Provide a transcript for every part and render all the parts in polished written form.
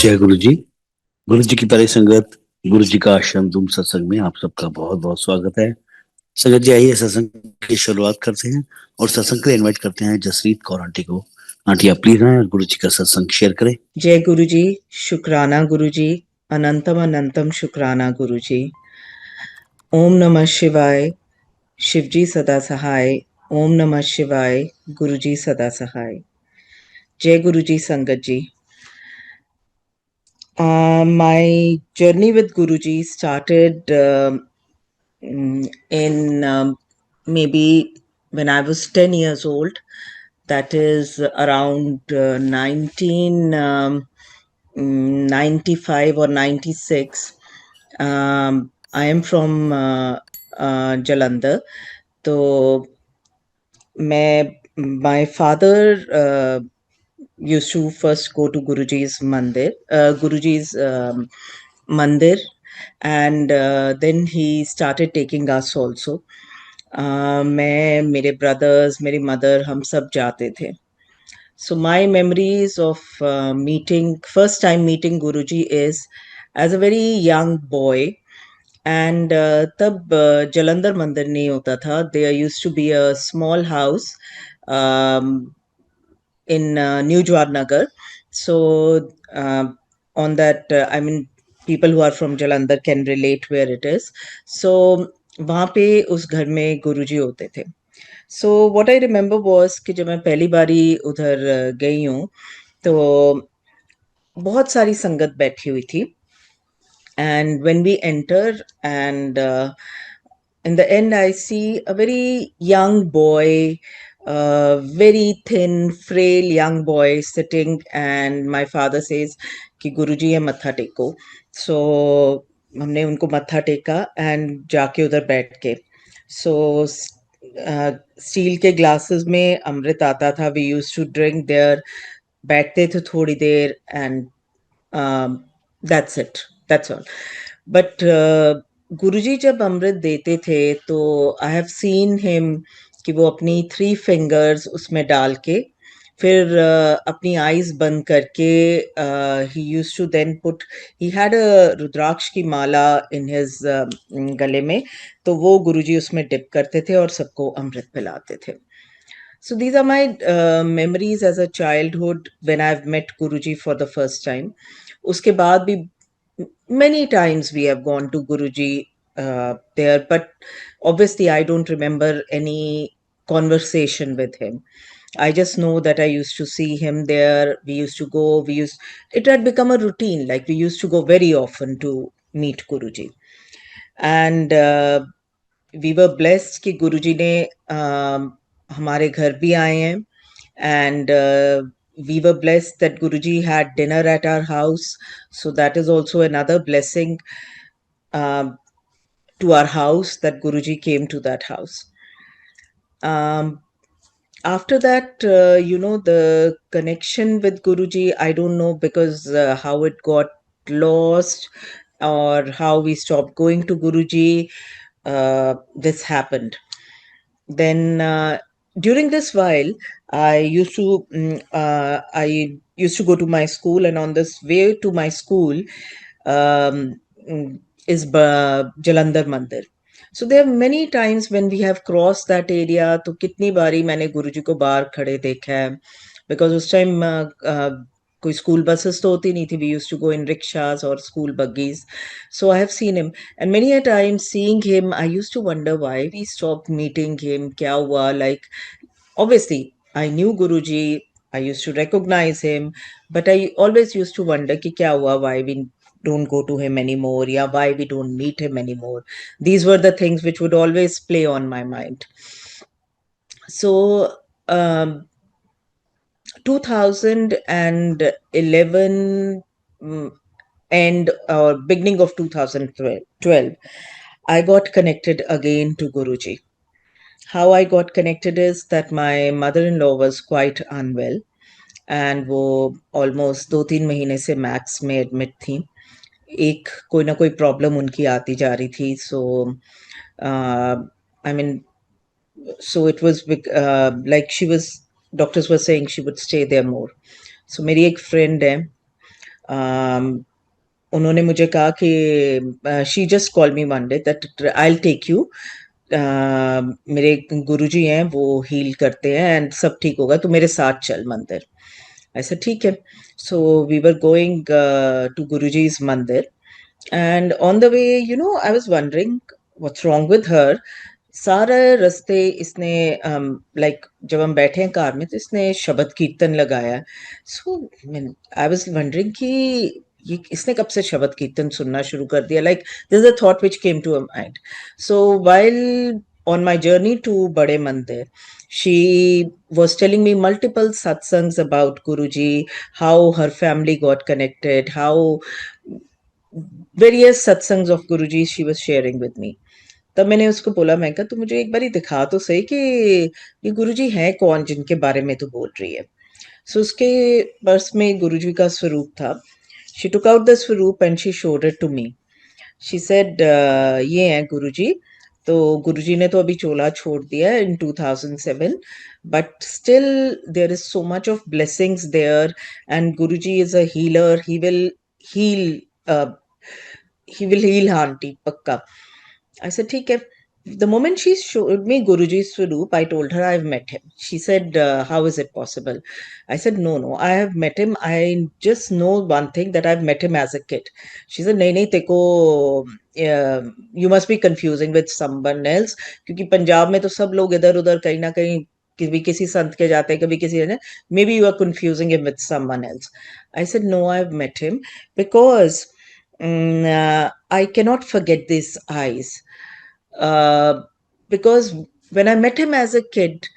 जय गुरु जी की प्यारी संगत। गुरु जी का आश्रम धूम सत्संग में आप सबका बहुत बहुत स्वागत है। संगत जी, आइए सत्संग की शुरुआत करते हैं और सत्संग के लिए इनवाइट करते हैं जसरीत कौर आंटी को। आंटी, आप प्लीज आए और गुरु जी का सत्संग शेयर करें। जय गुरु जी। शुक्राना गुरु जी। अनंतम अनंतम शुक्राना गुरु जी। ओम नमः शिवाय। शिव जी सदा सहाय। ओम नमः शिवाय। गुरु जी सदा सहाय। जय गुरु जी संगत जी। My journey with Guruji started in maybe when I was 10 years old. That is around 1995 or 96. I am from Jalandhar. So, my father used to first go to Guruji's mandir, and then he started taking us also. मैं, मेरे brothers, मेरी mother, हम सब जाते थे. So my memories of first time meeting Guruji is as a very young boy. And तब जलंधर मंदिर नहीं होता था. There used to be a small house in New Jawar Nagar. So on that, I mean, people who are from Jalandhar can relate where it is. So वहाँ पे उस घर में गुरुजी होते थे. So what I remember was कि जब मैं पहली बारी उधर गई हूँ तो बहुत सारी संगत बैठी हुई थी. And when we enter, and in the end I see a very young boy, very thin, frail young boy sitting, and my father says कि गुरुजी है, मत्था टेको. So हमने उनको मत्था टेका and जाके उधर बैठ के. So स्टील के ग्लासेस में अमृत आता था. We used to drink there. बैठते थे थोड़ी देर and that's it. That's all. But गुरुजी जब अमृत देते थे तो आई हैव सीन हिम कि वो अपनी 3 फिंगर्स उसमें डाल के फिर अपनी आईज बंद करके he used to then put, he had a rudraksha की माला इन हिज गले में, तो वो गुरुजी उसमें डिप करते थे और सबको अमृत पिलाते थे. So these are my memories as a childhood when I've met Guruji for the first time. उसके बाद भी many times we have gone to Guruji there, but obviously I don't remember any conversation with him. I just know that I used to see him there. We used to go. It had become a routine. Like we used to go very often to meet Guruji, and we were blessed कि गुरुजी ने हमारे घर भी आए हैं. And we were blessed that Guruji had dinner at our house. So that is also another blessing to our house, that Guruji came to that house. After that, the connection with Guruji, I don't know, because how it got lost or how we stopped going to Guruji. This happened. Then during this while, I used to go to my school, and on this way to my school um, is Jalandhar Mandir. So there are many times when we have crossed that area. तो कितनी बारी मैंने गुरुजी को बाहर खड़े देखा है, because उस टाइम कोई स्कूल बसेस तो होती नहीं थी. We used to go in rickshaws or school buggies. So I have seen him, and many a time seeing him, I used to wonder why we stopped meeting him. क्या हुआ? Like, obviously, I knew Guruji. I used to recognize him, but I always used to wonder कि क्या हुआ? Why we don't go to him anymore? Yeah, why we don't meet him anymore? These were the things which would always play on my mind. So, um, 2011 and or beginning of 2012, I got connected again to Guruji. How I got connected is that my mother-in-law was quite unwell, and वो almost 2-3 महीने से max में admit थी. एक कोई ना कोई problem उनकी आती जा रही थी. So I mean, so it was like she was, doctors were saying she would stay there more. So मेरी एक फ्रेंड है, उन्होंने मुझे कहा कि she just call me one day that I will take you, मेरे गुरुजी हैं वो हील करते हैं एंड सब ठीक होगा, तू मेरे साथ चल मंदिर। ऐसा ठीक है। So we were going to Guruji's mandir, and on the way I was wondering what's wrong with her. सारे रास्ते इसने लाइक जब हम बैठे हैं कार में तो इसने शबद कीर्तन लगाया। सो आई वाज वंडरिंग कि ये इसने कब से शबद कीर्तन सुनना शुरू कर दिया, like this is a thought which came to a mind. So while on my journey to Bade Mandir, she was telling me multiple satsangs about Guruji, how her family got connected, how various satsangs of Guruji she was sharing with me. तब मैंने उसको बोला, मैं कहा तू मुझे एक बारी दिखा तो सही कि ये गुरुजी हैं कौन जिनके बारे में तू बोल रही है। सो उसके पर्स में गुरुजी का स्वरूप था। She took out the swaroop and she showed it to me. She said ये हैं गुरुजी। तो गुरुजी ने तो अभी चोला छोड़ दिया है in 2007, but still there is so much of blessings there, and Guruji is a healer. Heal he will heal aunty पक्का। I said, ठीक है. The moment she showed me Guruji's Swaroop, I told her I've met him. She said, how is it possible? I said, no, no, I have met him. I just know one thing, that I've met him as a kid. She said, नहीं नहीं तेको you must be confusing with someone else, क्योंकि पंजाब में तो सब लोग इधर उधर कहीं ना कहीं कभी किसी संत के जाते हैं, कभी किसी ने, maybe you are confusing him with someone else. I said, no, I've met him because I cannot forget these eyes. Uh, because when I met him as a kid,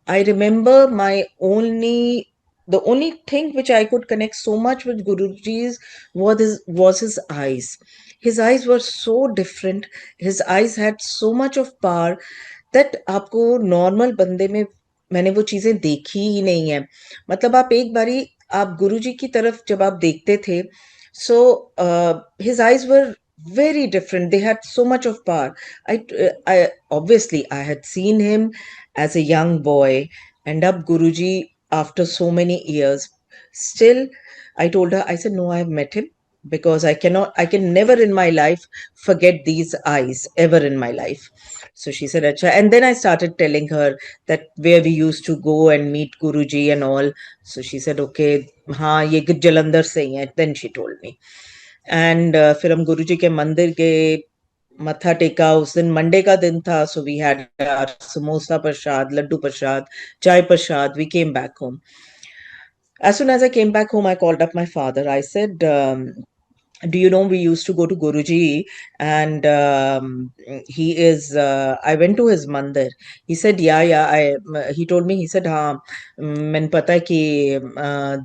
I remember the only thing which I could connect so much with Guruji's was his eyes. His eyes were so different. His eyes had so much of power that आपको normal बंदे में मैंने वो चीजें देखी ही नहीं है। मतलब आप एक बारी आप गुरुजी की तरफ जब आप देखते थे, so his eyes were very different. They had so much of power. I obviously I had seen him as a young boy, and up Guruji after so many years. Still, I told her, I said, no, I have met him because I can never in my life forget these eyes ever in my life. So she said, Acha. And then I started telling her that where we used to go and meet Guruji and all. So she said, okay, हाँ ये Jalandhar से ही है. Then she told me. And फिर हम गुरुजी के मंदिर गए, मत्था टेका। उस दिन मंडे का दिन था, so we had samosa prasad, laddoo prasad, chai prasad. We came back home. As soon as I came back home, I called up my father. I said, do you know we used to go to Guruji, and I went to his mandir. He said, he told me, he said, हाँ, मैंने पता है कि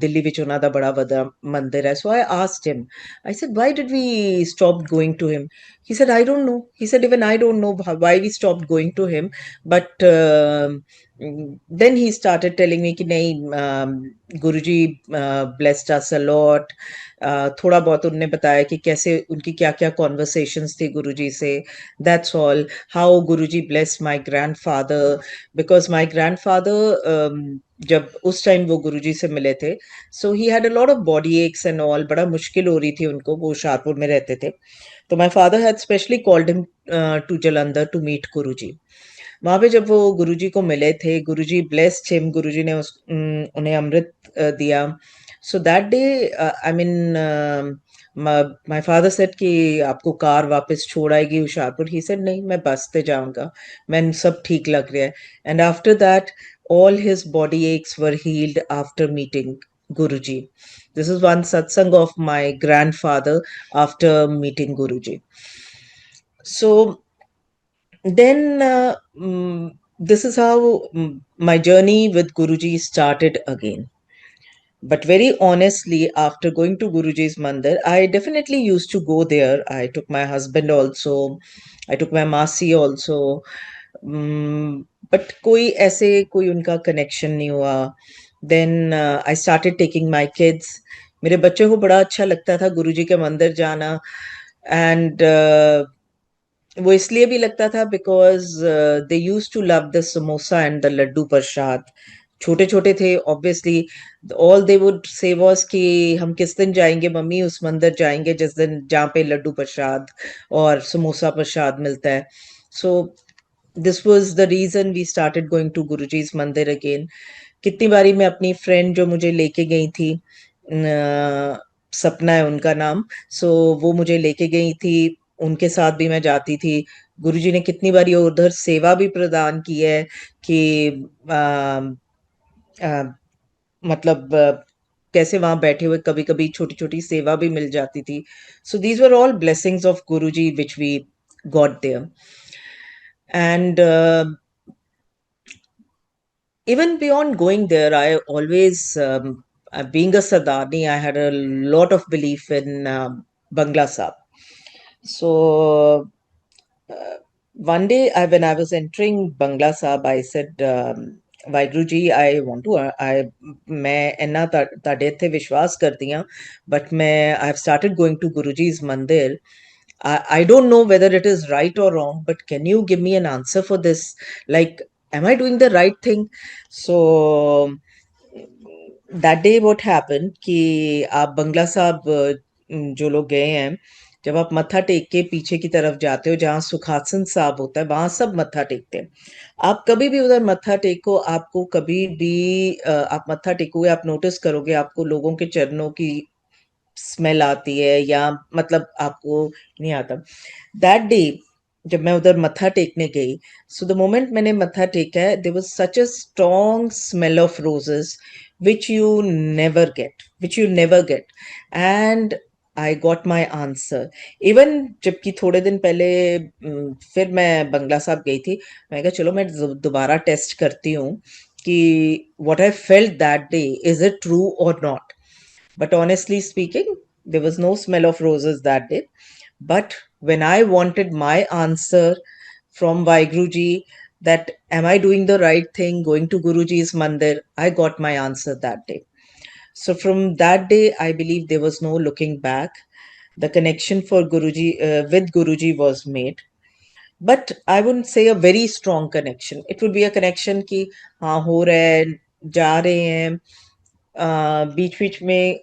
दिल्ली विच उन्हां दा बड़ा वड्डा मंदिर है. So I asked him, I said, why did we stop going to him? He said, I don't know. He said, even I don't know why we stopped going to him. But then he started telling me कि नहीं, गुरुजी blessed us a lot. थोड़ा बहुत उनने बताया कि कैसे उनकी क्या क्या कॉन्वर्सेशंस थी गुरुजी से। That's all. How Guruji bless my grandfather, because my grandfather जब उस टाइम वो गुरुजी से मिले थे, so he had a lot of body aches and all, बड़ा मुश्किल हो रही थी उनको, वो हुशियारपुर में रहते थे। तो my father had specially called him to Jalandhar to meet Guruji. वहां पे जब वो गुरुजी को मिले थे, गुरुजी ब्लेस्ड हिम, गुरुजी ने उन्हें अमृत दिया। So that day I mean my father said कि आपको कार वापस छोड़ आएगी हुशियारपुर। ही सेड नहीं, मैं बस से जाऊंगा, मैं सब ठीक लग रहा है। And after that all his body aches were healed after meeting Guruji. This is one satsang of my grandfather after meeting Guruji. So then this is how my journey with Guruji started again. But very honestly, after going to Guruji's mandir, I definitely used to go there. I took my husband also, I took my Masi also. But कोई ऐसे कोई उनका connection नहीं हुआ। Then I started taking my kids. मेरे बच्चे को बड़ा अच्छा लगता था गुरुजी के मंदिर जाना। एंड वो इसलिए भी लगता था because they use to love the samosa and the laddoo prasad छोटे छोटे थे obviously, all they would say was कि हम किस दिन जाएंगे मम्मी, उस मंदिर जाएंगे जिस दिन जहाँ पे लड्डू प्रसाद और समोसा प्रसाद मिलता है. So this was the reason we started going to Guruji's mandir again. कितनी बारी मैं अपनी फ्रेंड जो मुझे लेके गई थी, सपना है उनका नाम, सो वो मुझे लेके गई थी, उनके साथ भी मैं जाती थी. गुरुजी ने कितनी बारी उधर सेवा भी प्रदान की है कि आ, आ, मतलब कैसे वहां बैठे हुए कभी कभी छोटी छोटी सेवा भी मिल जाती थी. So these were all blessings of Guruji which we got there. And even beyond going there, I always, being a Sadani, I had a lot of belief in Bangla Sahib. So one day, when I was entering Bangla Sahib, I said, Vaheguru ji, I want to, मैं इन्ना ताड़े थे विश्वास करती हूँ, but I have started going to Guruji's mandir. I don't know whether it is right or wrong, but can you give me an answer for this? Like, am I doing the right thing? So that day what happened कि आप बंगला साहब जो लोग गए हैं, जब आप मत्था टेक के पीछे की तरफ जाते हो जहाँ सुखासन साहब होता है, वहां सब मत्था टेकते हैं. आप कभी भी उधर मत्था टेको, आपको कभी भी आप मत्था टेकोगे, आप नोटिस करोगे आपको लोगों के चरणों की स्मेल आती है, या मतलब आपको नहीं आता. दैट डे जब मैं उधर मत्था टेकने गई, सो द मोमेंट मैंने मत्था टेका है, there was such a strong smell of roses which you never get. And I got my answer. Even जबकि थोड़े दिन पहले फिर मैं बंगला साहब गई थी, मैं कहा चलो मैं दोबारा टेस्ट करती हूँ कि what I felt that day, is it true or not. But honestly speaking, there was no smell of roses that day. But when I wanted my answer from Vaiguruji, that am I doing the right thing going to Guruji's mandir, I got my answer that day. So from that day, I believe there was no looking back. The connection for Guruji with Guruji was made. But I wouldn't say a very strong connection. It would be a connection कि हाँ हो रहा है, जा रहे हैं, बीच बीच में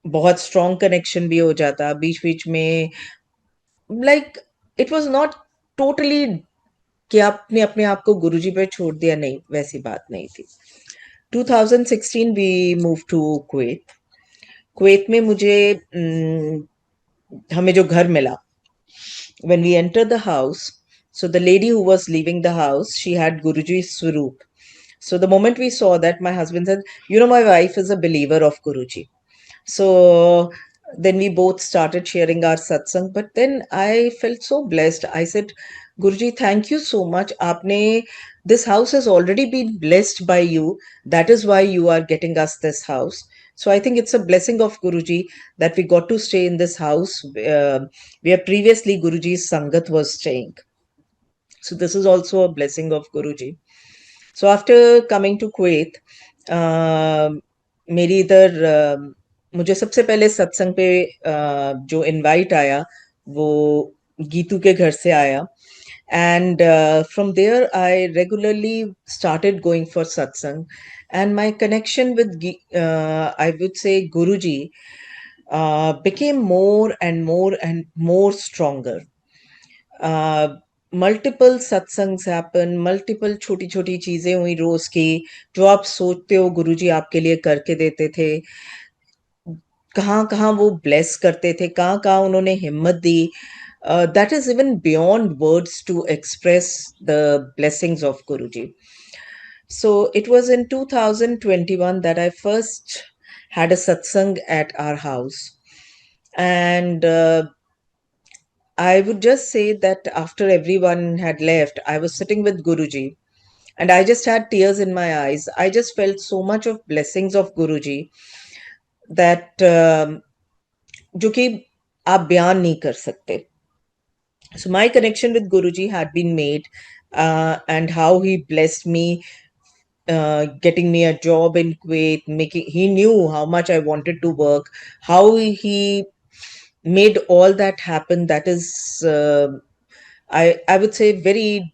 बहुत स्ट्रॉन्ग कनेक्शन भी हो जाता, बीच बीच में like it was not totally कि आपने अपने आप को गुरुजी पे छोड़ दिया, नहीं, वैसी बात नहीं थी. 2016 we move to Kuwait. Kuwait में मुझे हमें जो घर मिला, when we entered the house, so the lady who was leaving the house, she had Guruji's swaroop. So the moment we saw that, my husband said, you know, my wife is a believer of Guruji. So then we both started sharing our satsang. But then I felt so blessed. I said, Guruji, thank you so much. This house has already been blessed by you. That is why you are getting us this house. So I think it's a blessing of Guruji that we got to stay in this house where previously Guruji's Sangat was staying. So this is also a blessing of Guruji. So after coming to Kuwait, मेरी इधर मुझे सबसे पहले सत्संग पे जो invite आया वो गीतू के घर से आया. And from there, I regularly started going for satsang. And my connection with, I would say, Guruji became more and more and more stronger. Multiple satsangs happen, multiple छोटी छोटी चीजें हुई रोज की, जो आप सोचते हो गुरुजी आपके लिए करके देते थे. कहाँ कहाँ वो ब्लेस करते थे, कहाँ कहाँ उन्होंने हिम्मत दी. That is even beyond words to express the blessings of Guruji. So it was in 2021 that I first had a satsang at our house. And I would just say that after everyone had left, I was sitting with Guruji and I just had tears in my eyes. I just felt so much of blessings of Guruji that जो कि आप बयान नहीं कर सकते. So my connection with Guruji had been made, and how he blessed me, getting me a job in Kuwait, he knew how much I wanted to work, how he made all that happen. That is, I would say, very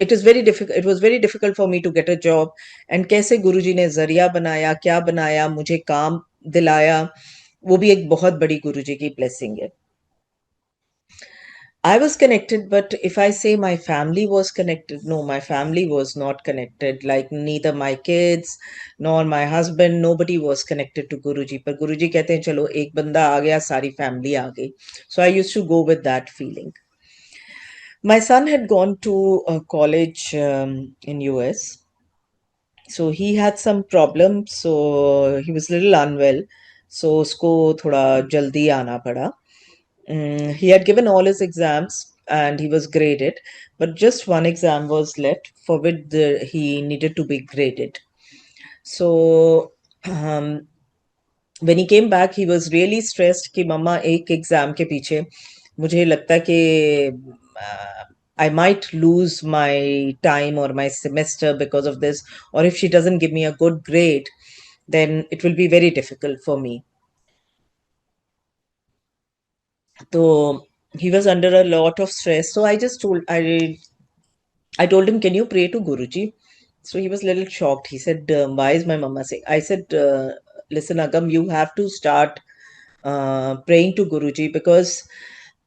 it is very difficult, it was very difficult for me to get a job. And कैसे गुरुजी ने जरिया बनाया, क्या बनाया, मुझे काम दिलाया, वो भी एक बहुत बड़ी गुरुजी की ब्लेसिंग है. I was connected, but if I say my family was connected, no, my family was not connected. Like neither my kids nor my husband, nobody was connected to Guruji. पर गुरुजी कहते हैं चलो एक बंदा आ गया, सारी family आ गई. So I used to go with that feeling. My son had gone to a college in US. So he had some problems. So he was a little unwell. So उसको थोड़ा जल्दी आना पड़ा. He had given all his exams and he was graded, but just one exam was left for which he needed to be graded. So when he came back, he was really stressed कि मम्मा एक exam के पीछे मुझे लगता है कि I might lose my time or my semester because of this, or if she doesn't give me a good grade, then it will be very difficult for me. So he was under a lot of stress. So I told him, can you pray to Guruji? So he was a little shocked. He said, why is my mama saying? I said, listen, Agam, you have to start praying to Guruji because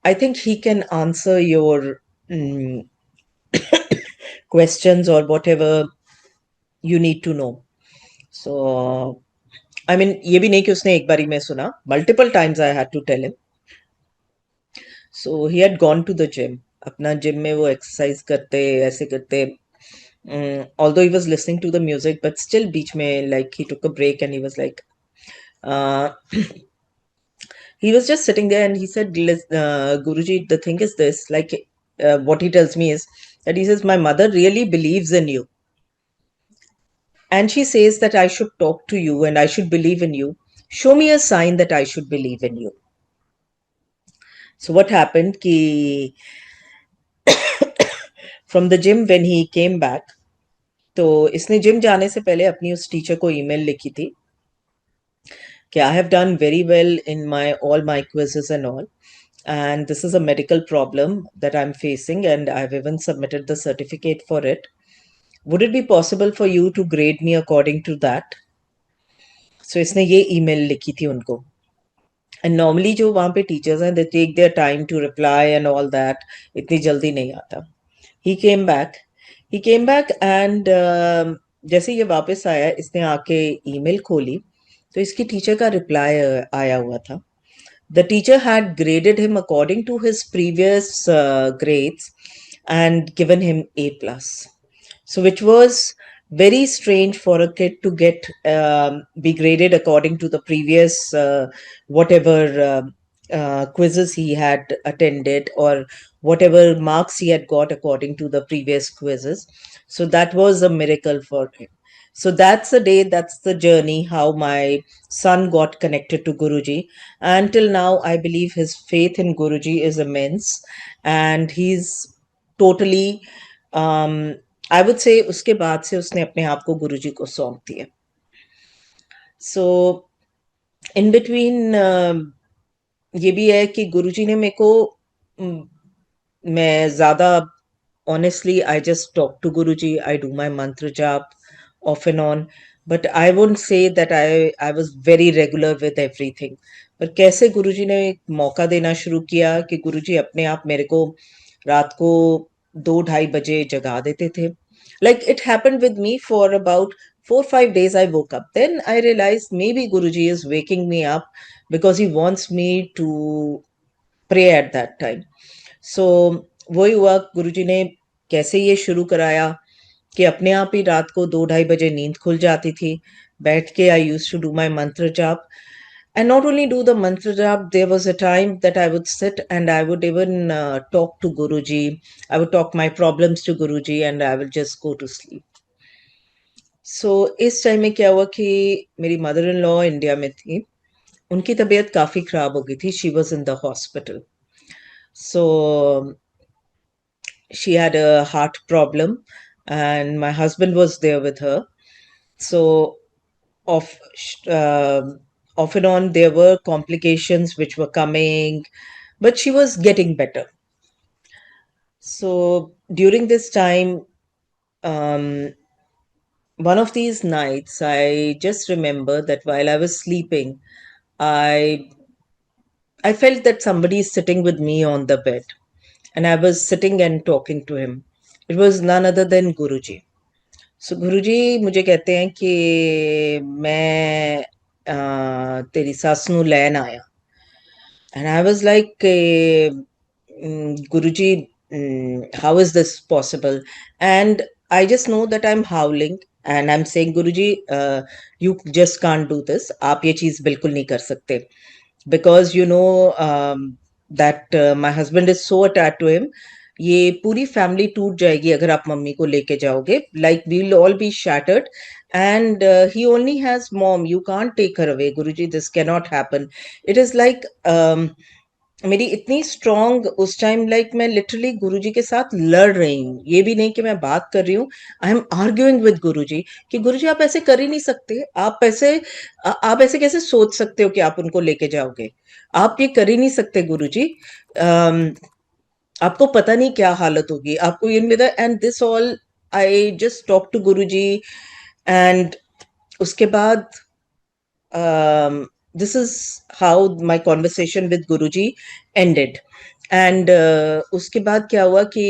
I think he can answer your questions or whatever you need to know. So, I mean, ये भी नहीं कि उसने एक बारी में सुना. Multiple times I had to tell him. So he had gone to the gym. अपना जिम में वो एक्सरसाइज करते ऐसे करते. Although he was listening to the music, but still बीच में like he took a break and he was like, uh, he was just sitting there and he said, Guruji, the thing is this, like what he tells me is that he says, my mother really believes in you. And she says that I should talk to you and I should believe in you. Show me a sign that I should believe in you. So what happened ki from the gym when he came back, तो इसने gym जाने से पहले अपनी उस teacher को email लिखी थी कि I have done very well in my all my quizzes and all, and this is a medical problem that I'm facing and I've even submitted the certificate for it. Would it be possible for you to grade me according to that? So इसने ये email लिखी थी उनको. And normally जो वहाँ पे teachers हैं, they take their time to reply and all that. इतनी जल्दी नहीं आता. He came back. He came back and जैसे ये वापस आया, इसने आके ईमेल खोली, तो इसकी टीचर का रिप्लाई आया हुआ था. The teacher had graded him according to his previous grades and given him A plus. So, which was very strange for a kid to get be graded according to the previous whatever quizzes he had attended or whatever marks he had got according to the previous quizzes. So that was a miracle for him. So that's the day, that's the journey, how my son got connected to Guruji. Until now, I believe his faith in Guruji is immense, and he's totally, I would say, उसके बाद से उसने अपने आप को गुरुजी को सौंप दिया. So in between, ये भी है कि गुरुजी ने मेरे को मैं ज़्यादा honestly, I just talk to Guruji. I do my mantra jap off and on. But I won't say that I was very regular with everything. पर कैसे गुरुजी ने एक मौका देना शुरू किया कि गुरुजी अपने आप मेरे को रात को 2-2:30 बजे जगा देते थे. Like it happened with me for about 4-5 days. I woke up. Then I realized maybe Guruji is waking me up because he wants me to pray at that time. सो वही हुआ. गुरुजी ने कैसे ये शुरू कराया कि अपने आप ही रात को 2-2:30 बजे नींद खुल जाती थी. बैठ के I used to do my mantra jaap. And not only do the mantra jap, there was a time that I would sit and I would even talk to Guruji. I would talk my problems to Guruji and I will just go to sleep. So इस time में क्या हुआ कि मेरी mother in law India में थी. उनकी तबीयत काफ़ी ख़राब हो गई थी. She was in the hospital. So she had a heart problem and my husband was there with her. So off off and on there were complications which were coming, but she was getting better. So during this time um, one of these nights, I just remember that while I was sleeping, I I felt that somebody is sitting with me on the bed, and I was sitting and talking to him. It was none other than Guruji. So गुरुजी मुझे कहते हैं कि मैं तेरी सੱਸ ਨੂੰ ਲੈਣ ਆਇਆ, and I was like, Guruji, how is this possible? And I just know that I'm howling and I'm saying, Guruji, you just can't do this. आप ये चीज बिल्कुल नहीं कर सकते. Because you know that my husband is so attached to him. ये पूरी family टूट जाएगी अगर आप मम्मी को लेके जाओगे. Like we'll all be shattered. And he only has mom. You can't take her away, Guruji. This cannot happen. It is like मेरी इतनी स्ट्रांग उस टाइम, लाइक मैं लिटरली गुरुजी के साथ लड़ रही हूँ. ये भी नहीं कि मैं बात कर रही हूँ. आई एम आर्ग्यूइंग विद गुरुजी कि गुरुजी आप ऐसे कर ही नहीं सकते. आप ऐसे कैसे सोच सकते हो कि आप उनको लेके जाओगे. आप ये कर ही नहीं सकते गुरुजी. आपको पता नहीं क्या हालत होगी. आपको ये नहीं पता. And this all I just talk to Guruji. And उसके बाद this is how my conversation with Guruji ended. And उसके बाद क्या हुआ कि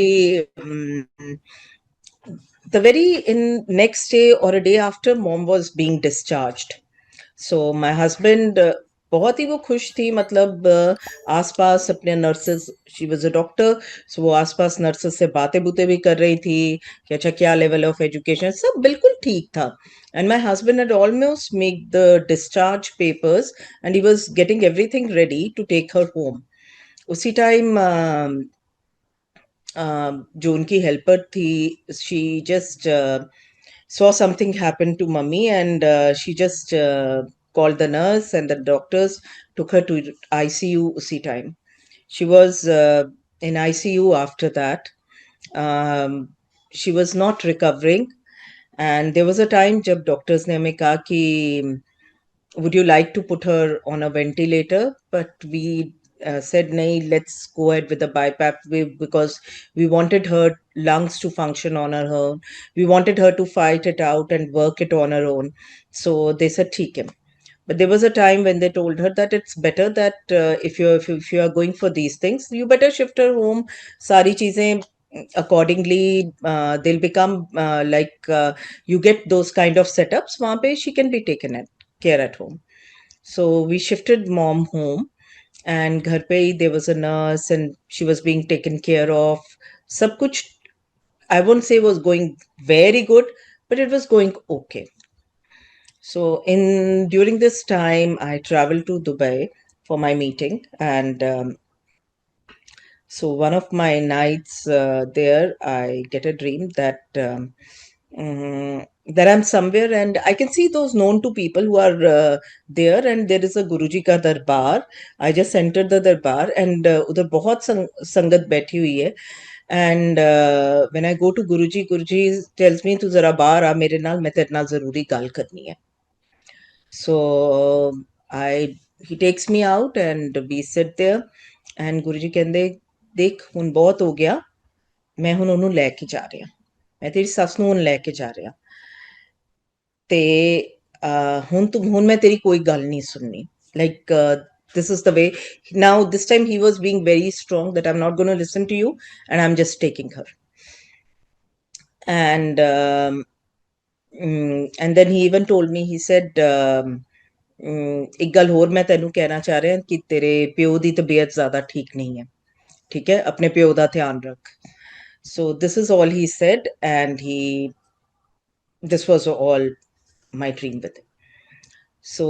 the very in next day or a day after, mom was being discharged. So my husband बहुत ही वो खुश थी. मतलब आसपास अपने nurses, she was a doctor, so वो आसपास नर्सेस से बातें बुतें भी कर रही थी कि अच्छा क्या लेवल ऑफ एजुकेशन, सब बिल्कुल ठीक था. And my husband had almost made the discharge papers and he was getting everything ready to take her home. उसी टाइम जो उनकी हेल्पर थी, she just saw something happen to mummy, and she just called the nurse, and the doctors took her to ICU usi time. She was in ICU after that. She was not recovering, and there was a time जब doctors ने हमें कहा कि would you like to put her on a ventilator, but we said nahi, let's go ahead with the BiPAP because we wanted her lungs to function on her own. We wanted her to fight it out and work it on her own. So they said theek hai. But there was a time when they told her that it's better that if you are going for these things, you better shift her home. Sari cheezein accordingly, they'll become like you get those kind of setups. Wahan pe she can be taken care at home. So we shifted mom home, and घर पे ही there was a nurse and she was being taken care of. सब कुछ, I won't say was going very good, but it was going okay. So in during this time, I traveled to Dubai for my meeting, and so one of my nights there, I get a dream that that I'm somewhere and I can see those known to people who are there, and there is a Guruji ka darbar. I just entered the darbar, and उधर बहुत संगत बैठी हुई है. And when I go to Guruji, Guruji tells me तू जरा बाहर आ मेरे नाल, मैं तेरे नाल जरूरी गल करनी है. So I he takes me out and we sit there, and Guruji ਕਹਿੰਦੇ ਦੇਖ ਹੁਣ ਬਹੁਤ ਹੋ ਗਿਆ, ਮੈਂ ਹੁਣ ਉਹਨੂੰ ਲੈ ਕੇ ਜਾ ਰਿਹਾ, ਮੈਂ ਤੇਰੀ ਸੱਸ ਨੂੰ ਹੁਣ ਲੈ ਕੇ ਜਾ ਰਿਹਾ ਤੇ ਹੁਣ ਮੈਂ ਤੇਰੀ ਕੋਈ ਗੱਲ ਨਹੀਂ ਸੁਣਨੀ. Like this is the way. Now this time he was being very strong that I'm not going to listen to you and I'm just taking her. And and then he even told me, he said ਇੱਕ ਗੱਲ ਹੋਰ ਮੈਂ ਤੈਨੂੰ ਕਹਿਣਾ ਚਾਹ ਰਿਹਾ ਕਿ ਤੇਰੇ ਪਿਓ ਦੀ ਤਬੀਅਤ ਜ਼ਿਆਦਾ ਠੀਕ ਨਹੀਂ ਹੈ, ਠੀਕ ਹੈ, ਆਪਣੇ ਪਿਓ ਦਾ ਧਿਆਨ ਰੱਖ. So this is all he said, and this was all my dream with him. So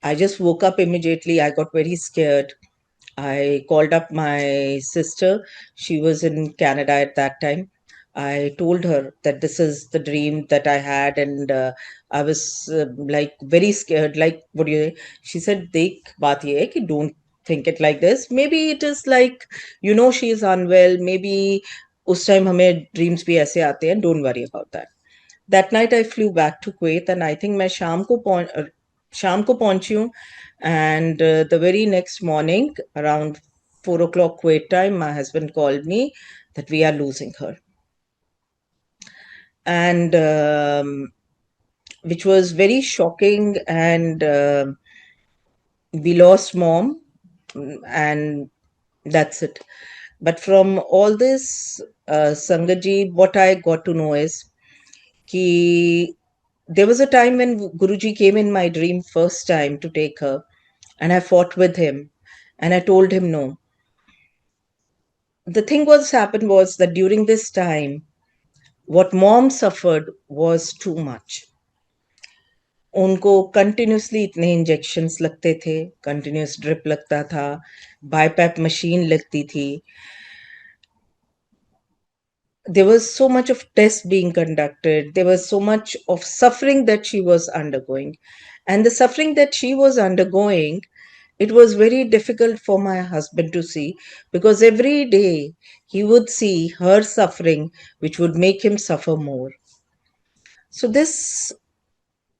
I just woke up immediately. I got very scared. I called up my sister. She was in Canada at that time. I told her that this is the dream that I had, and I was like very scared. Like, what do you? She said, "Dekh, baat ye hai ki don't think it like this. Maybe it is like, she is unwell. Maybe उस time हमें dreams भी ऐसे आते हैं. Don't worry about that." That night I flew back to Kuwait, and I think मैं शाम को पहुंची हूँ. And the very next morning around 4 o'clock Kuwait time, my husband called me that we are losing her. and which was very shocking. And we lost mom, and that's it. But from all this, Sangat what I got to know is कि there was a time when Guruji came in my dream first time to take her, and I fought with him, and I told him no. The thing was happened was that during this time, what mom suffered was too much. उनको continuously इतने injections लगते थे, continuous drip लगता था, BiPAP machine लगती थी. There was so much of tests being conducted. There was so much of suffering that she was undergoing. And the suffering that she was undergoing, it was very difficult for my husband to see, because every day he would see her suffering, which would make him suffer more. So this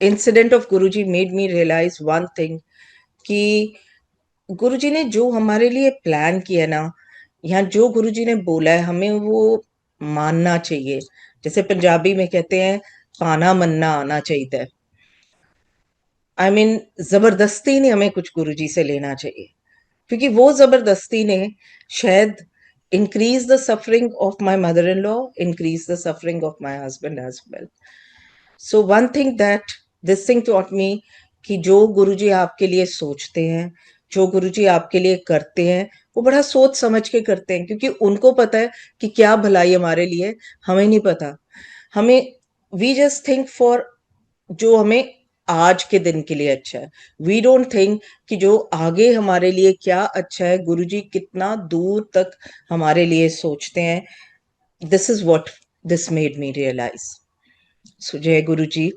incident of Guruji made me realize one thing, कि गुरुजी ने जो हमारे लिए plan किया ना, या जो गुरुजी ने बोला है, हमें वो मानना चाहिए. जैसे पंजाबी में कहते हैं, पाना मनना आना चाहिए. आई मीन जबरदस्ती नहीं हमें कुछ गुरुजी से लेना चाहिए, क्योंकि वो जबरदस्ती ने शायद increase the suffering of my mother-in-law, increase the suffering of my husband as well. So one thing that this thing taught me, कि जो गुरुजी आपके लिए सोचते हैं, जो गुरुजी आपके लिए करते हैं, वो बड़ा सोच समझ के करते हैं, क्योंकि उनको पता है कि क्या भलाई हमारे लिए, हमें नहीं पता. हमें वी जस्ट थिंक फॉर जो हमें आज के दिन के लिए अच्छा है. वी डोंट थिंक कि जो आगे हमारे लिए क्या अच्छा है, गुरुजी कितना दूर तक हमारे लिए सोचते हैं. This is what this made me realise. So Jai Guruji.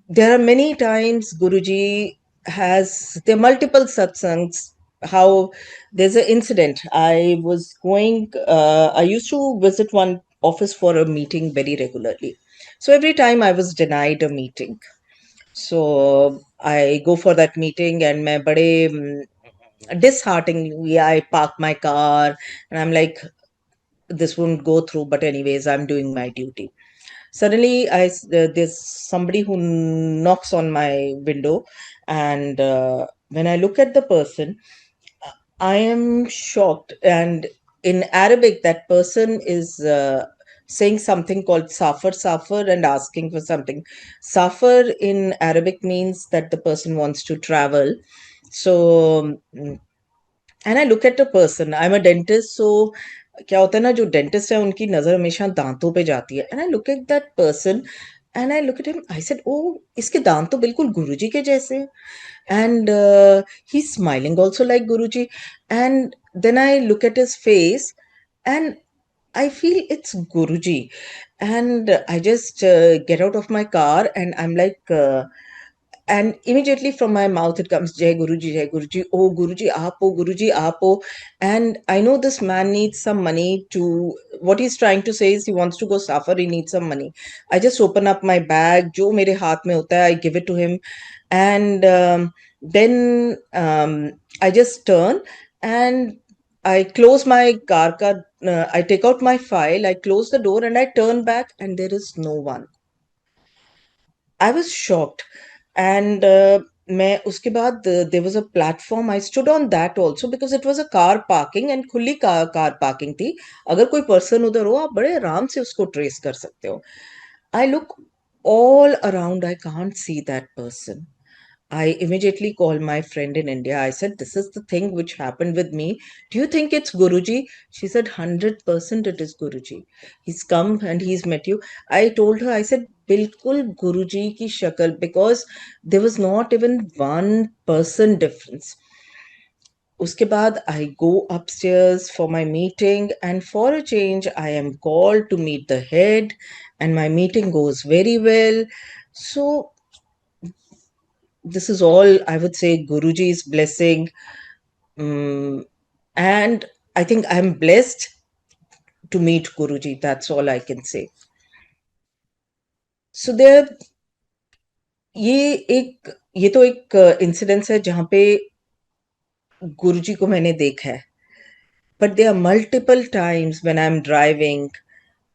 There are many times Guruji has, there are multiple satsangs. How there's an incident. I was going, I used to visit one office for a meeting very regularly. So every time I was denied a meeting. So I go for that meeting, and मैं बड़े dishearteningly I park my car, and I'm like, this won't go through, but anyways, I'm doing my duty. Suddenly there's somebody who knocks on my window, and when I look at the person, I am shocked. And in Arabic, that person is saying something called safar safar and asking for something. Safar in Arabic means that the person wants to travel. So and I look at a person. I'm a dentist, so क्या होता है ना, जो dentist है उनकी नजर हमेशा दांतों पे जाती है. And I look at that person, and I look at him, I said, oh, इसके दांत तो बिल्कुल गुरुजी के जैसे हैं. And he's smiling also like Guruji. And then I look at his face, and I feel it's Guruji. And I just get out of my car, and I'm like, and immediately from my mouth it comes, Jai Guruji, Jai Guruji, oh Guruji, aap ho, Guruji, aap ho. And I know this man needs some money to, what he's trying to say is he wants to go suffer, he needs some money. I just open up my bag, jo mere haath mein hota hai, I give it to him. And then I just turn, and I close my car ka, I take out my file, I close the door, and I turn back, and there is no one. I was shocked. And मैं उसके बाद there was a platform. I stood on that also because it was a car parking, and खुली car parking थी. अगर कोई person उधर हो, आप बड़े आराम से उसको trace कर सकते हो. I look all around. I can't see that person. I immediately called my friend in India. I said, this is the thing which happened with me. Do you think it's Guruji? She said, 100% it is Guruji. He's come and he's met you. I told her, I said, Bilkul Guruji ki shakal, because there was not even 1% difference. Uske baad, I go upstairs for my meeting, and for a change, I am called to meet the head, and my meeting goes very well. So this is all, I would say, Guruji's blessing. And I think I'm blessed to meet Guruji. That's all I can say. So there, ये तो एक incidence है जहां पे गुरुजी को मैंने देखा है. but there are multiple times when I'm driving.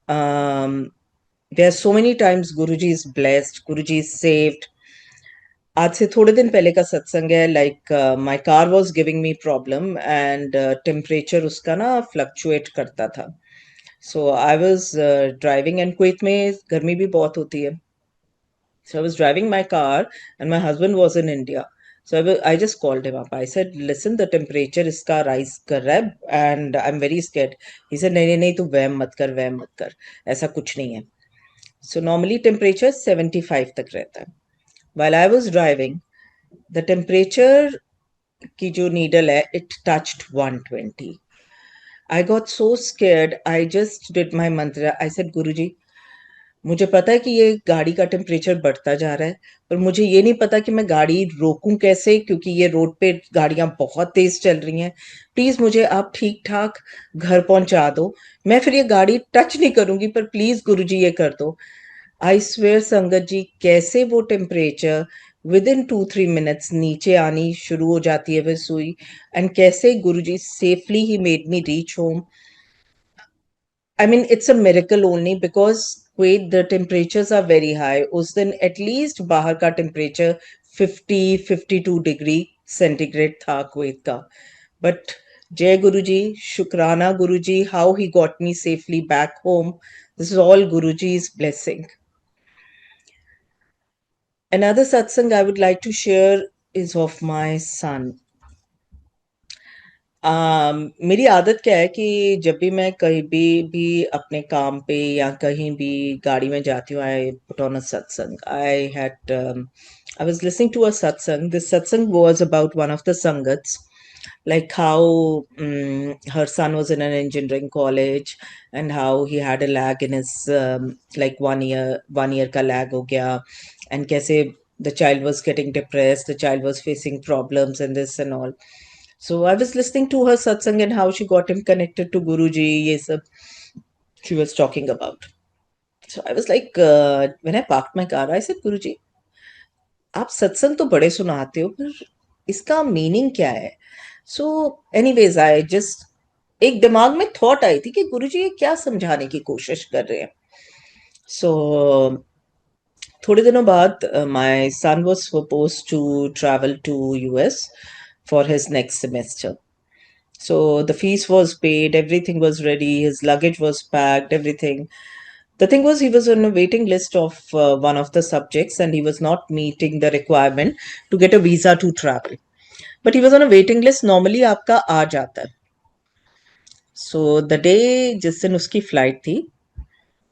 There are so many times Guruji is blessed, Guruji is saved. आज से थोड़े दिन पहले का सत्संग है. Like my car was giving me problem and temperature उसका ना फ्लक्चुएट करता था. So I was driving and Kuwait में गर्मी भी बहुत होती है. So I was driving my car and my husband was in India. So I just called him up. I said, listen, the temperature iska rise kar raha hai and I'm very scared. He said, नहीं नहीं नहीं तू वहम मत कर ऐसा कुछ नहीं है. So normally temperature 75 तक रहता है. While I was driving, the temperature की जो needle है, it touched 120. I got so scared. I just did my mantra. I said, Guruji, मुझे पता है कि ये गाड़ी का टेम्परेचर बढ़ता जा रहा है, पर मुझे ये नहीं पता कि मैं गाड़ी रोकूं कैसे, क्योंकि ये रोड पे गाड़ियां बहुत तेज चल रही हैं. प्लीज मुझे आप ठीक ठाक घर पहुंचा दो. मैं फिर ये गाड़ी टच नहीं करूंगी, पर प्लीज गुरुजी ये कर दो. आई स्वेयर संगत जी, कैसे वो टेम्परेचर विद इन 2-3 मिनट्स नीचे आनी शुरू हो जाती है वह सुई, एंड कैसे Guruji safely he made me reach home. I mean, it's a miracle only because wait, the temperatures are very high. उस दिन at least बाहर का temperature 50-52 degree centigrade था कुवैत का. But Jai Guruji, Shukrana Guruji, how he got me safely back home. This is all Guruji's blessing. Another satsang I would like to share is of my son. मेरी आदत क्या है कि जब भी मैं कहीं भी अपने काम पे या कहीं भी गाड़ी में जाती हूँ, I put on a satsang. I was listening to a satsang. This satsang was about one of the sangats, like how her son was in an engineering college and how he had a lag in his like 1 year का lag हो गया, and कैसे the child was getting depressed, the child was facing problems and this and all. So I was listening to her satsang and how she got him connected to Guruji. Ye sab she was talking about. So I was like, when I parked my car, I said, Guruji, आप सत्संग तो बड़े सुनाते हो, पर इसका meaning क्या है? सो एनीवेज आई जस्ट, एक दिमाग में थॉट आई थी कि गुरुजी ये क्या समझाने की कोशिश कर रहे हैं. सो थोड़े दिनों बाद my son was supposed to travel to US for his next semester. So the fees was paid, everything was ready, his luggage was packed, everything. The thing was, he was on a waiting list of one of the subjects and he was not meeting the requirement to get a visa to travel. But he was on a waiting list. Normally आपका आ जाता है. So the day जिस दिन उसकी flight थी,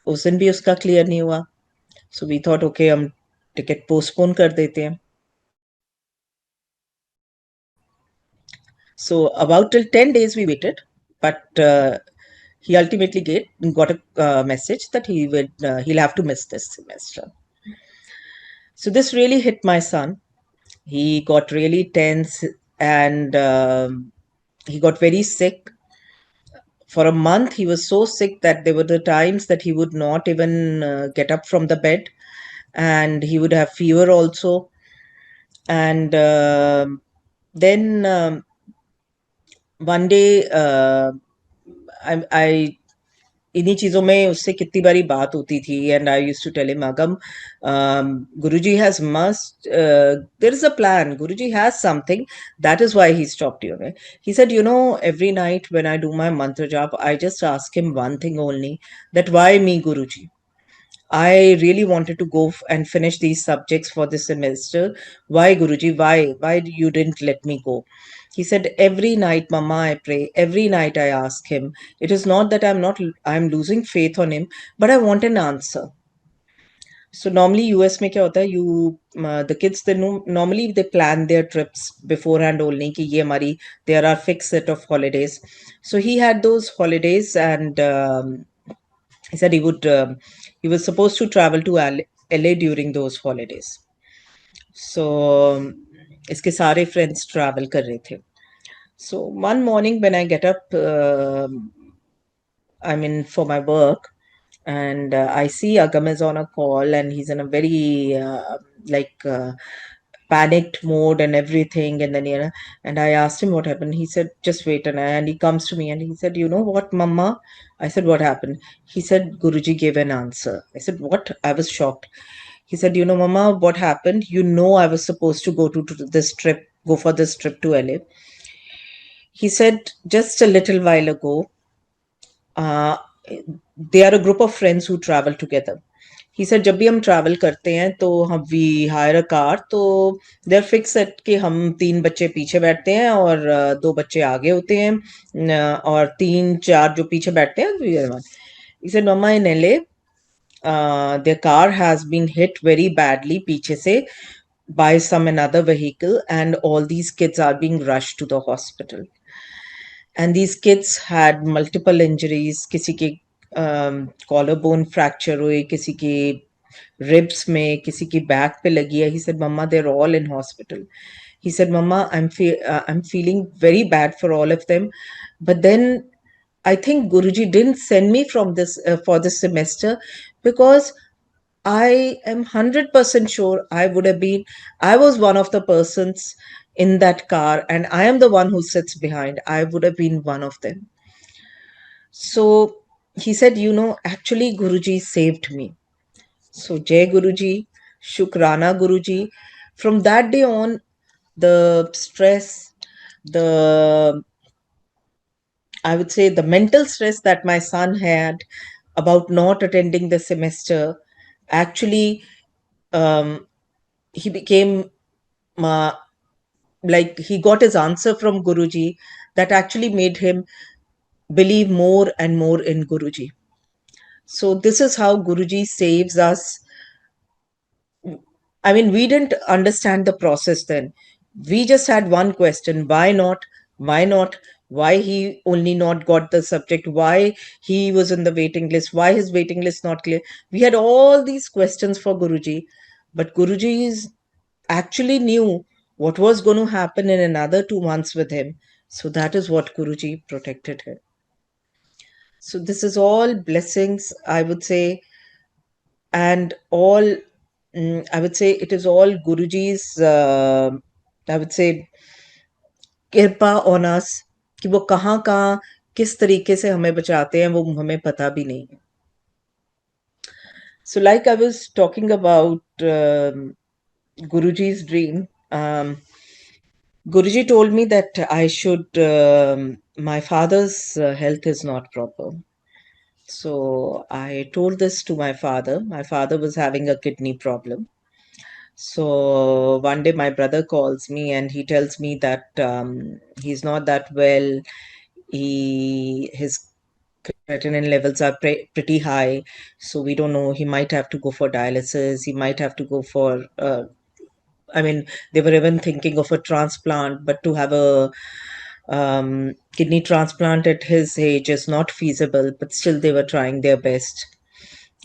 उस दिन भी उसका क्लियर नहीं हुआ. So we thought, okay, हम टिकट पोस्टपोन कर देते हैं. So about till 10 days we waited, but he ultimately got a message that he'll have to miss this semester. So this really hit my son. He got really tense and he got very sick. For a month, he was so sick that there were the times that he would not even get up from the bed, and he would have fever also. And then one day, I इन्हीं चीजों में उससे कितनी बारी बात होती थी, and I used to tell him, Agam, Guruji has must, there is a plan, Guruji has something, that is why he stopped you. He said, every night when I do my mantra jap, I just ask him one thing only, that why me, Guruji? I really wanted to go and finish these subjects for this semester. Why, Guruji? Why? Why you didn't let me go? He said, every night, Mama, I pray. Every night I ask him. It is not that I'm losing faith on him, but I want an answer. So normally US में क्या होता है, the kids, they know, normally they plan their trips beforehand only कि ये हमारी, there are fixed set of holidays. So he had those holidays, and he said he was supposed to travel to LA during those holidays. So इसके सारे friends travel कर रहे थे. So one morning when I get up, I mean for my work, and I see Agam is on a call and he's in a very panicked mode and everything. And then, and I asked him what happened. He said, just wait. And he comes to me and he said, you know what, Mama? I said, what happened? He said, Guruji gave an answer. I said, what? I was shocked. He said, you know, Mama, what happened? You know, I was supposed to to this trip, go for this trip to LA. He said, just a little while ago, uh, they are a group of friends who travel together. He said जब भी हम travel करते हैं तो हम we hire a car, तो they are fix eight कि हम 3 बच्चे पीछे बैठते हैं और 2 बच्चे आगे होते हैं, और 3-4 जो पीछे बैठते हैं. He said mama, in LA their car has been hit very badly पीछे से by some another vehicle, and all these kids are being rushed to the hospital. And these kids had multiple injuries. किसी के collar bone fracture हुए, किसी के ribs में, किसी की बैक पे लगी है. He said, Mama, they're all in hospital. He said, Mama, I'm feeling very bad for all of them. But then I think Guruji didn't send me from this for this semester, because I am 100% sure I was one of the persons in that car, and I am the one who sits behind. I would have been one of them. So he said, actually, Guruji saved me. So, Jai Guruji, Shukrana Guruji. From that day on, the stress, the I would say the mental stress that my son had about not attending the semester, actually, he became like he got his answer from Guruji that actually made him believe more and more in Guruji. So this is how Guruji saves us. I mean, we didn't understand the process then. We just had one question: why not? Why not? Why he only not got the subject? Why he was in the waiting list? Why his waiting list not clear? We had all these questions for Guruji, but Guruji actually knew what was going to happen in another 2 months with him. So that is what Guruji protected him. So this is all blessings, I would say, and all I would say it is all Guruji's, I would say, कृपा on us, कि वो कहाँ कहाँ किस तरीके से हमें बचाते हैं वो हमें पता भी नहीं है. So like I was talking about Guruji's dream, Guruji told me that I should, my father's health is not proper. So I told this to my father. My father was having a kidney problem. So one day my brother calls me and he tells me that he's not that well. His creatinine levels are pretty high, so we don't know. He might have to go for dialysis. He might have to go for. I mean, they were even thinking of a transplant, but to have a kidney transplant at his age is not feasible. But still, they were trying their best,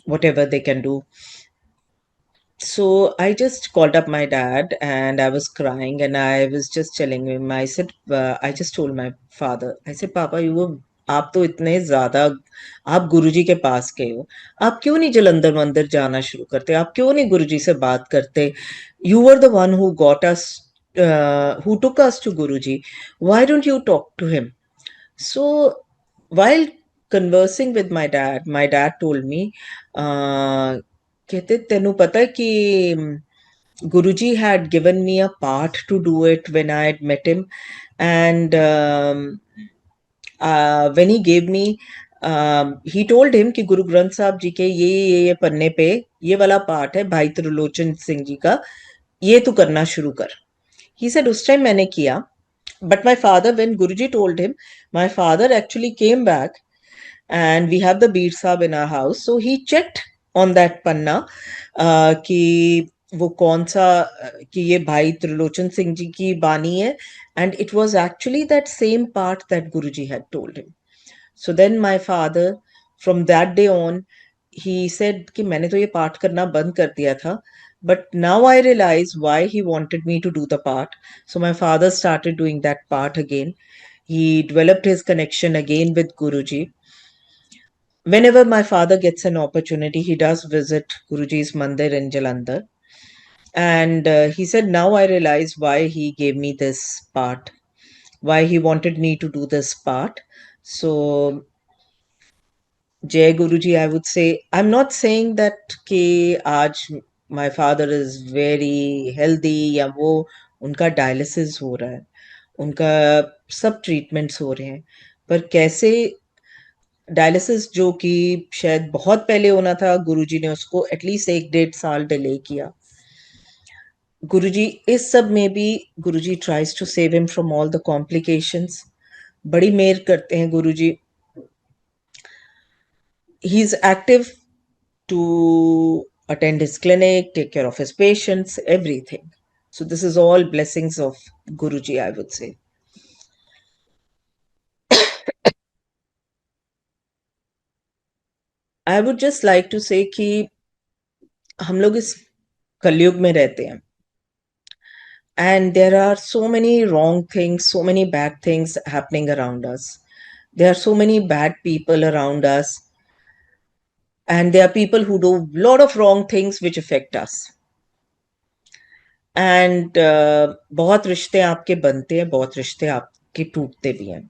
whatever they can do. So I just called up my dad and I was crying and I was just telling him, I said, I just told my father, I said, Papa, आप तो इतने ज्यादा आप गुरुजी के पास गए हो, आप क्यों नहीं जलंधर मंदिर जाना शुरू करते, आप क्यों नहीं गुरुजी से बात करते, you were the one who got us, who took us to Guruji, why don't you talk to him? So while conversing with my dad told me, कहते तेनू पता है कि Guruji had given me a part to do it when I had met him, and when he gave me, he told him कि गुरु ग्रंथ साहब जी के ये पन्ने पे ये वाला पाठ है भाई त्रिलोचन सिंह जी का, ये तू करना शुरू कर. He said उस टाइम मैंने किया, but my father, when Guruji told him, my father actually came back and we have the Beer Sahib in our house. So he checked on that panna कि वो कौन सा कि ये भाई त्रिलोचन सिंह जी की बानी है, and it was actually that same part that Guruji had told him. So then my father, from that day on, he said कि मैंने तो ये पाठ करना बंद कर दिया था, but now I realize why he wanted me to do the part. So my father started doing that part again. He developed his connection again with Guruji. Whenever my father gets an opportunity, he does visit Guruji's mandir in Jalandhar. And he said, now I realize why he gave me this part, why he wanted me to do this part. So, Jai Guruji, I would say, I'm not saying that कि आज my father is very healthy या वो उनका dialysis हो रहा है, उनका सब ट्रीटमेंट्स हो रहे हैं, पर कैसे डायलिसिस जो कि शायद बहुत पहले होना था, गुरुजी ने उसको एटलीस्ट 1-1.5 साल डिले किया. गुरुजी इस सब में भी Guruji tries to save him from all the complications. बड़ी मेहर करते हैं Guruji. He is active to attend his clinic, take care of his patients, everything. So this is all blessings of Guruji, I would say. I would just like to say कि हम लोग इस कलयुग में रहते हैं, and there are so many wrong things, so many bad things happening around us. There are so many bad people around us, and there are people who do a lot of wrong things which affect us. And बहुत रिश्ते आपके बनते हैं, बहुत रिश्ते आपके टूटते भी हैं.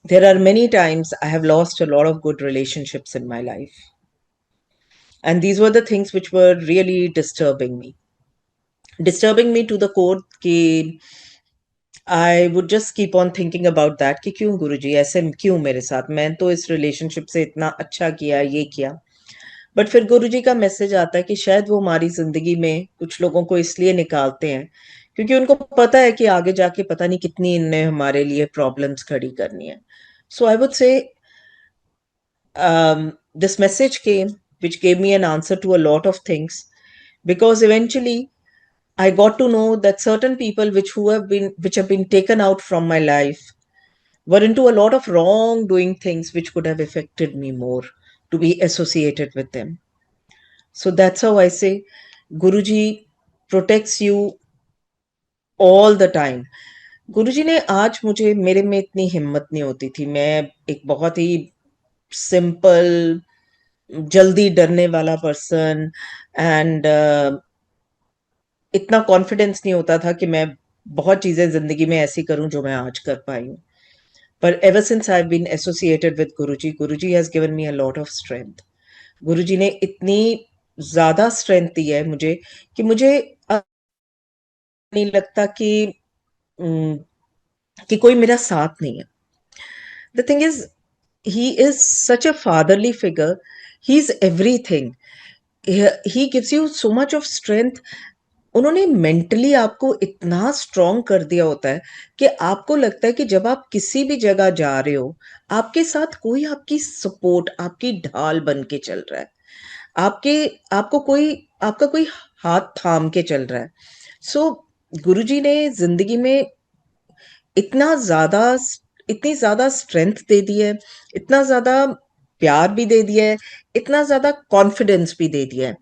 There are many times I have lost a lot of good relationships in my life. And these were the things which were really disturbing me. Disturbing me to the core कि I would just keep on thinking about that कि क्यों गुरुजी ऐसे क्यों मेरे साथ, मैं तो इस रिलेशनशिप से इतना अच्छा किया, ये किया. बट फिर गुरुजी का मैसेज आता है कि शायद वो हमारी जिंदगी में कुछ लोगों को इसलिए निकालते हैं क्योंकि उनको पता है कि आगे जाके पता नहीं कितनी इनने हमारे लिए प्रॉब्लम्स खड़ी करनी है. So I would say this message came, which gave me an answer to a lot of things, because eventually I got to know that certain people which have been taken out from my life were into a lot of wrong doing things which could have affected me more to be associated with them. So that's how I say Guruji protects you all the time. गुरुजी ने आज मुझे, मेरे में इतनी हिम्मत नहीं होती थी. मैं एक बहुत ही सिंपल, जल्दी डरने वाला पर्सन, एंड इतना कॉन्फिडेंस नहीं होता था कि मैं बहुत चीजें जिंदगी में ऐसी करूं जो मैं आज कर पाई हूं. पर ever since I have been associated with Guruji, Guruji has given me a lot of strength. Guruji ने इतनी ज्यादा स्ट्रेंथ दी है मुझे कि मुझे नहीं लगता कि कोई मेरा साथ नहीं है. The thing is, he is such a fatherly figure. He's everything. He gives you so much of strength. उन्होंने मेंटली आपको इतना स्ट्रॉन्ग कर दिया होता है कि आपको लगता है कि जब आप किसी भी जगह जा रहे हो, आपके साथ कोई आपकी सपोर्ट, आपकी ढाल बन के चल रहा है. आपके आपको कोई आपका कोई हाथ थाम के चल रहा है. सो गुरुजी ने जिंदगी में इतना ज्यादा इतनी ज्यादा स्ट्रेंथ दे दी है, इतना ज्यादा प्यार भी दे दिया है, इतना ज्यादा कॉन्फिडेंस भी दे दिया है.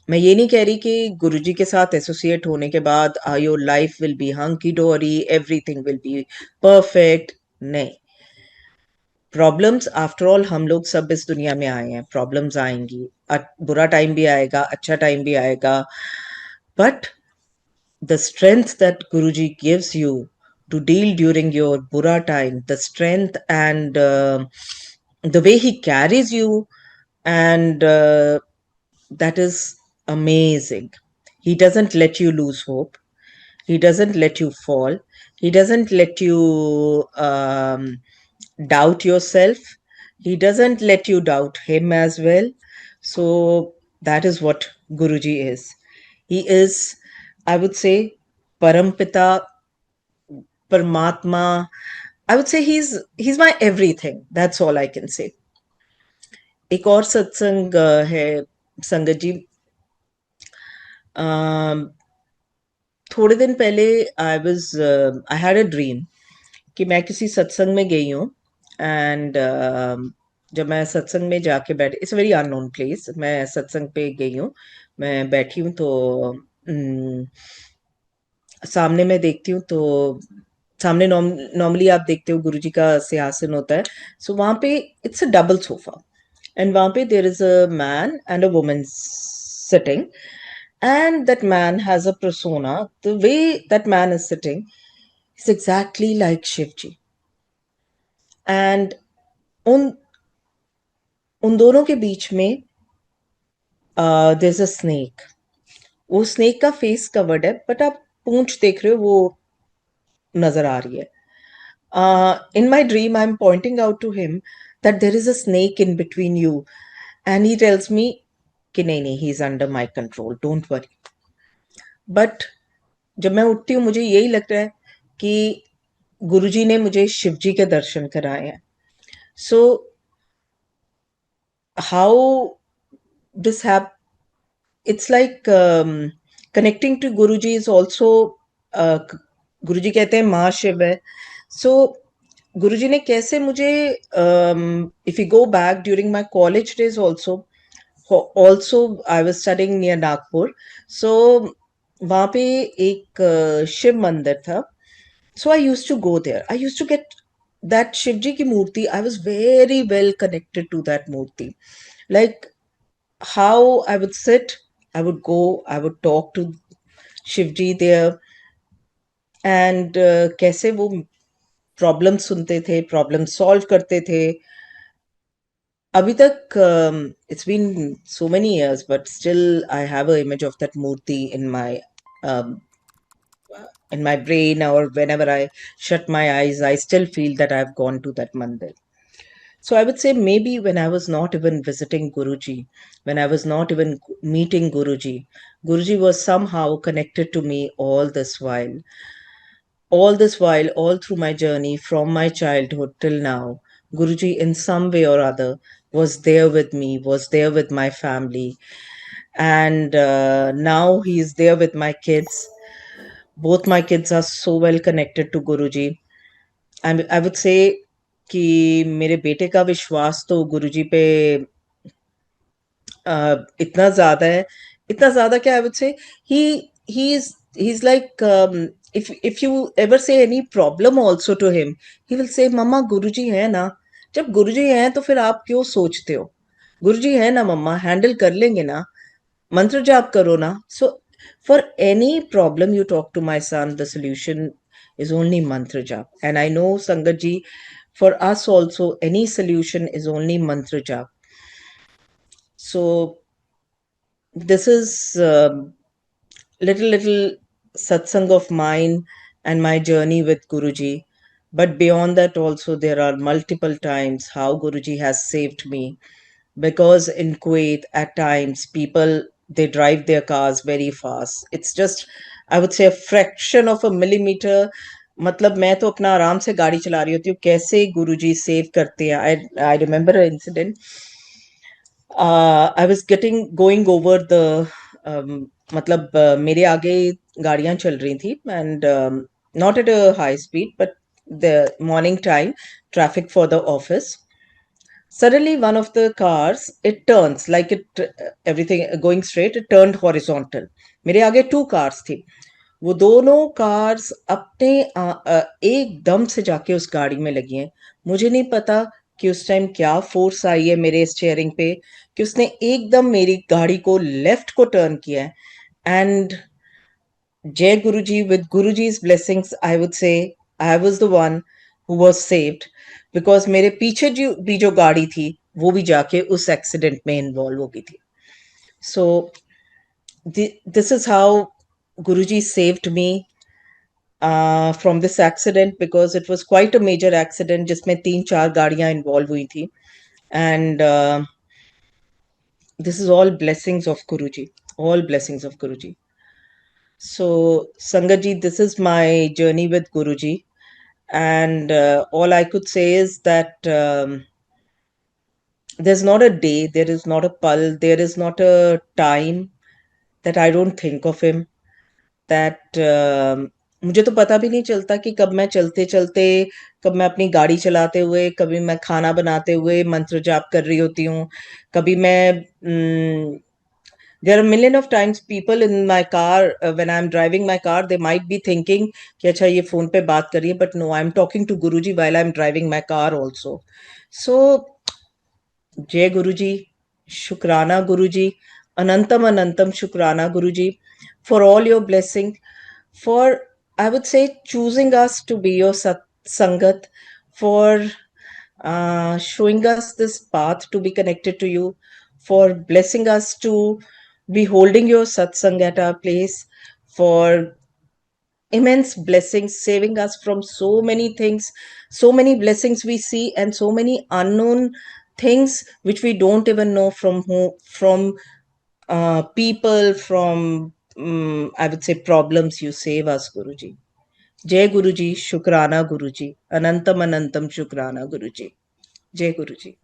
मैं ये नहीं कह रही कि गुरुजी के साथ एसोसिएट होने के बाद your life will be hunky डोरी, एवरीथिंग विल बी परफेक्ट. नहीं. प्रॉब्लम्स, आफ्टर ऑल हम लोग सब इस दुनिया में आए हैं, प्रॉब्लम्स आएंगी. बुरा टाइम भी आएगा, अच्छा टाइम भी आएगा. But the strength that Guruji gives you to deal during your Bura time, the strength and the way he carries you, and that is amazing. He doesn't let you lose hope. He doesn't let you fall. He doesn't let you doubt yourself. He doesn't let you doubt him as well. So that is what Guruji is. He is, I would say, Parampita, Paramatma. I would say he's my everything. That's all I can say. एक और सत्संग है संगत जी. थोड़े दिन पहले I had a dream कि मैं किसी सत्संग में गई हूँ. एंड जब मैं सत्संग में जाके बैठी, इट्स वेरी अननोन प्लेस, मैं सत्संग पे गई हूँ, मैं बैठी हूँ तो सामने मैं देखती हूँ तो सामने नॉर्मली आप देखते हो गुरुजी का सिंहासन होता है. सो वहां पे it's a double sofa, and वहां पे there is a man and a woman sitting. And that man has a persona. The way that man is sitting is exactly like Shivji. And उन उन दोनों के बीच में there's a snake. वो snake का face covered है, but आप पूंछ देख रहे हो वो नजर आ रही है. In my dream, I'm pointing out to him that there is a snake in between you, and he tells me कि नहीं नहीं, he is under my control, don't worry. But जब मैं उठती हूँ मुझे यही लगता है कि गुरुजी ने मुझे शिवजी के दर्शन कराए हैं. So how this hap it's like connecting to Guruji is also Guruji कहते हैं माँ शिव है. सो गुरुजी ने कैसे मुझे if you go back during my college days also I was studying near Nagpur. So वहाँ पे एक शिव मंदिर था. So I used to go there. I used to get that Shivji ki murti. I was very well connected to that murti. Like how I would sit, I would go, I would talk to Shivji there, and कैसे वो problem सुनते थे, problem solve करते थे. अभी तक it's been so many years, but still I have an image of that murti um, in my brain, or whenever I shut my eyes, I still feel that I've gone to that mandir. So I would say maybe when I was not even visiting Guruji, when I was not even meeting Guruji, Guruji was somehow connected to me all this while. All this while, all through my journey from my childhood till now, Guruji in some way or other was there with me, was there with my family. And now he is there with my kids. Both my kids are so well connected to Guruji. I would say कि मेरे बेटे का विश्वास तो गुरुजी पे इतना ज़्यादा है, इतना ज़्यादा क्या, I would say he's like if you ever say any problem also to him, he will say मम्मा गुरुजी है ना. जब गुरुजी हैं तो फिर आप क्यों सोचते हो? गुरुजी है ना मम्मा, हैंडल कर लेंगे ना, मंत्र जाप करो ना. So for any problem you talk to my son, the solution is only mantra jap. And I know Sangat ji, for us also any solution is only mantra jap. So this is little satsang of mine and my journey with Guruji. But beyond that also there are multiple times how Guruji has saved me, because in Kuwait at times people, they drive their cars very fast. It's just, I would say, a fraction of a millimeter. मतलब मैं तो अपना आराम से गाड़ी चला रही होती हूँ, कैसे गुरुजी सेव करते हैं. I remember an incident. I was going over the मतलब मेरे आगे गाड़ियां चल रही थी, and not at a high speed, but the morning time traffic for the office. Suddenly, one of the cars, it turns like everything going straight, it turned horizontal. मेरे आगे two cars थी. वो दोनों कार्स अपने एकदम से जाके उस गाड़ी में लगी हैं. मुझे नहीं पता कि उस टाइम क्या फोर्स आई है मेरे स्टीयरिंग पे कि उसने एकदम मेरी गाड़ी को लेफ्ट को टर्न किया है. And Jai Guruji, with Guruji's blessings, I would say I was the one who was saved, because मेरे पीछे जो गाड़ी थी वो भी जाके उस एक्सीडेंट में इन्वॉल्व हो गई थी. सो this is how Guruji saved me from this accident, because it was quite a major accident जिसमें 3-4 गाड़ियां इन्वॉल्व हुई थी. And this is all blessings of Guruji, all blessings of Guruji. So Sangatji, this is my journey with Guruji, and all I could say is that there's not a day, there is not a pul, there is not a time that I don't think of him. That मुझे तो पता भी नहीं चलता कि कब मैं चलते चलते, कब मैं अपनी गाड़ी चलाते हुए, कभी मैं खाना बनाते हुए मंत्र जाप कर रही होती हूँ, कभी मैं there are a million of times people in my car, when I'm driving my car, they might be thinking कि अच्छा ये फोन पे बात कर रही है, but no, I'm talking to Guruji while I'm driving my car also. So जय गुरुजी, शुक्राना गुरुजी, Anantam Anantam Shukrana, Guruji, for all your blessing, for, I would say, choosing us to be your Sangat, for showing us this path to be connected to you, for blessing us to be holding your satsang at our place, for immense blessings, saving us from so many things, so many blessings we see, and so many unknown things which we don't even know from who, from people, from I would say problems. You save us, Guruji. Jai Guruji, Shukrana Guruji, Anantam Anantam Shukrana Guruji. Jai Guruji.